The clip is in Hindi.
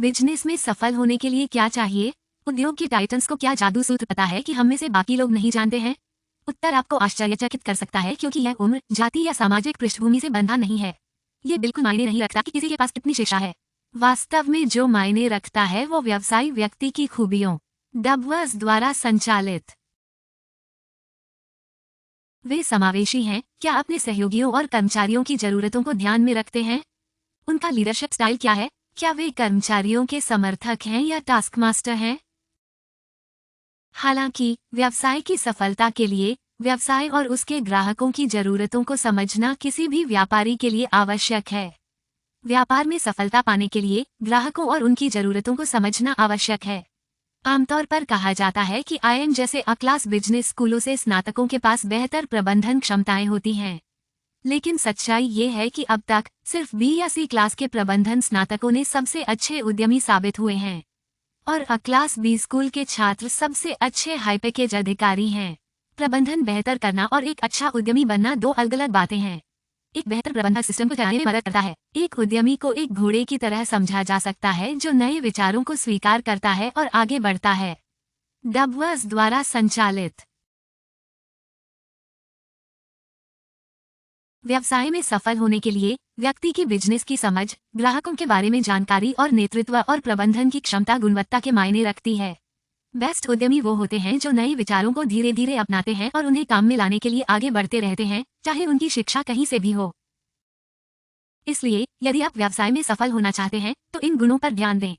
बिजनेस में सफल होने के लिए क्या चाहिए? उद्योग के टाइटन्स को क्या जादू सूत्र पता है कि हम में से बाकी लोग नहीं जानते हैं? उत्तर आपको आश्चर्यचकित कर सकता है क्योंकि यह उम्र, जाति या सामाजिक पृष्ठभूमि से बंधा नहीं है। ये बिल्कुल मायने नहीं रखता कि किसी के पास कितनी शिक्षा है। वास्तव में जो मायने रखता है वो व्यवसायी व्यक्ति की खूबियों, डबवर्स द्वारा संचालित वे समावेशी हैं। क्या अपने सहयोगियों और कर्मचारियों की जरूरतों को ध्यान में रखते हैं? उनका लीडरशिप स्टाइल क्या है? क्या वे कर्मचारियों के समर्थक हैं या टास्क मास्टर हैं? हालांकि व्यवसाय की सफलता के लिए व्यवसाय और उसके ग्राहकों की जरूरतों को समझना किसी भी व्यापारी के लिए आवश्यक है। व्यापार में सफलता पाने के लिए ग्राहकों और उनकी जरूरतों को समझना आवश्यक है। आमतौर पर कहा जाता है कि आईएम जैसे अ क्लास बिजनेस स्कूलों से स्नातकों के पास बेहतर प्रबंधन क्षमताएं होती हैं। लेकिन सच्चाई ये है कि अब तक सिर्फ बी या सी क्लास के प्रबंधन स्नातकों ने सबसे अच्छे उद्यमी साबित हुए हैं और अ क्लास बी स्कूल के छात्र सबसे अच्छे हाई पैकेज अधिकारी हैं। प्रबंधन बेहतर करना और एक अच्छा उद्यमी बनना दो अलग अलग बातें हैं। एक बेहतर प्रबंधन सिस्टम को चलाने में मदद करता है। एक उद्यमी को एक घोड़े की तरह समझा जा सकता है जो नए विचारों को स्वीकार करता है और आगे बढ़ता है। डबवर्स द्वारा संचालित व्यवसाय में सफल होने के लिए व्यक्ति की बिजनेस की समझ, ग्राहकों के बारे में जानकारी और नेतृत्व और प्रबंधन की क्षमता गुणवत्ता के मायने रखती है। बेस्ट उद्यमी वो होते हैं जो नए विचारों को धीरे धीरे अपनाते हैं और उन्हें काम में लाने के लिए आगे बढ़ते रहते हैं, चाहे उनकी शिक्षा कहीं से भी हो। इसलिए यदि आप व्यवसाय में सफल होना चाहते हैं तो इन गुणों पर ध्यान दें।